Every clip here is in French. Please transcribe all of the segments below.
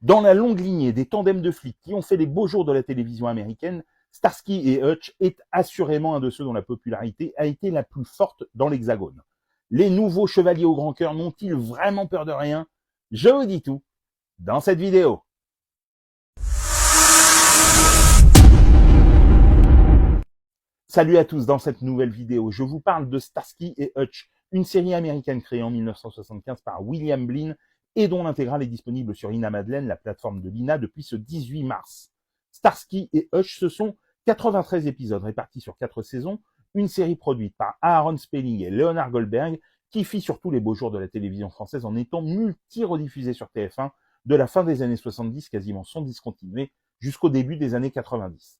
Dans la longue lignée des tandems de flics qui ont fait les beaux jours de la télévision américaine, Starsky et Hutch est assurément un de ceux dont la popularité a été la plus forte dans l'Hexagone. Les nouveaux chevaliers au grand cœur n'ont-ils vraiment peur de rien? Je vous dis tout dans cette vidéo. Salut à tous, dans cette nouvelle vidéo, je vous parle de Starsky et Hutch, une série américaine créée en 1975 par William Blinn et dont l'intégrale est disponible sur InaMadeleine, la plateforme de l'INA, depuis ce 18 mars. Starsky et Hutch, ce sont 93 épisodes répartis sur 4 saisons, une série produite par Aaron Spelling et Leonard Goldberg, qui fit surtout les beaux jours de la télévision française en étant multi-rediffusée sur TF1 de la fin des années 70, quasiment sans discontinuer, jusqu'au début des années 90.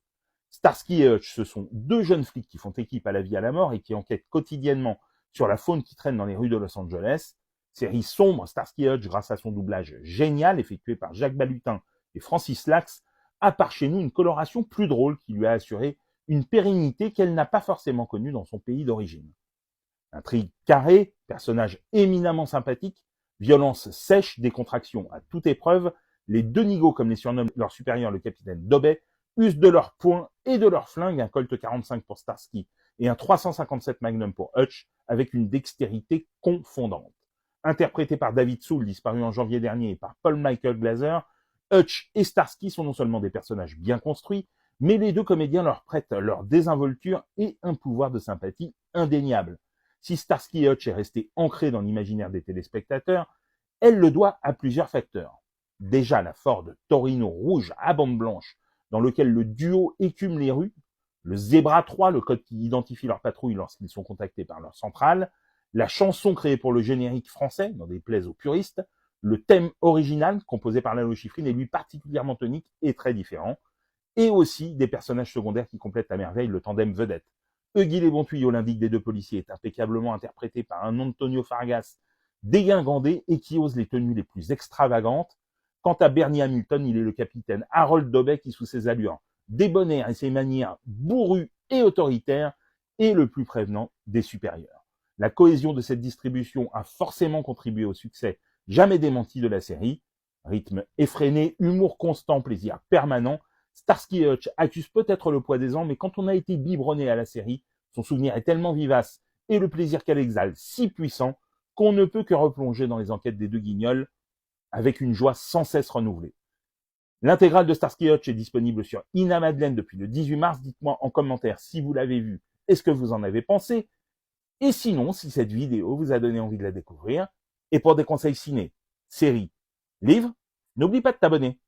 Starsky et Hutch, ce sont deux jeunes flics qui font équipe à la vie à la mort et qui enquêtent quotidiennement sur la faune qui traîne dans les rues de Los Angeles. Série sombre, Starsky et Hutch, grâce à son doublage génial effectué par Jacques Balutin et Francis Lax, a par chez nous une coloration plus drôle qui lui a assuré une pérennité qu'elle n'a pas forcément connue dans son pays d'origine. Intrigue carrée, personnage éminemment sympathique, violence sèche, décontraction à toute épreuve, les deux nigauds, comme les surnomme leur supérieur le capitaine Dobet, usent de leurs poings et de leurs flingues, un Colt 45 pour Starsky et un 357 Magnum pour Hutch, avec une dextérité confondante. Interprété par David Soul, disparu en janvier dernier, et par Paul Michael Glaser, Hutch et Starsky sont non seulement des personnages bien construits, mais les deux comédiens leur prêtent leur désinvolture et un pouvoir de sympathie indéniable. Si Starsky et Hutch est resté ancré dans l'imaginaire des téléspectateurs, elle le doit à plusieurs facteurs. Déjà la Ford Torino rouge à bande blanche, dans lequel le duo écume les rues, le Zebra 3, le code qui identifie leur patrouille lorsqu'ils sont contactés par leur centrale, la chanson créée pour le générique français, n'en déplaise aux puristes, le thème original, composé par Lalo Schifrin, est lui particulièrement tonique et très différent, et aussi des personnages secondaires qui complètent à merveille le tandem vedette. Huggy les bons tuyaux, l'indique des deux policiers, est impeccablement interprété par un Antonio Fargas dégingandé et qui ose les tenues les plus extravagantes. Quant à Bernie Hamilton, il est le capitaine Harold Dobet qui, sous ses allures débonnaires et ses manières bourrues et autoritaires, est le plus prévenant des supérieurs. La cohésion de cette distribution a forcément contribué au succès jamais démenti de la série. Rythme effréné, humour constant, plaisir permanent. Starsky et Hutch accuse peut-être le poids des ans, mais quand on a été biberonné à la série, son souvenir est tellement vivace et le plaisir qu'elle exhale si puissant qu'on ne peut que replonger dans les enquêtes des deux guignols avec une joie sans cesse renouvelée. L'intégrale de Starsky et Hutch est disponible sur InaMadeleine depuis le 18 mars. Dites-moi en commentaire si vous l'avez vu et ce que vous en avez pensé. Et sinon, si cette vidéo vous a donné envie de la découvrir, et pour des conseils ciné, séries, livres, n'oublie pas de t'abonner.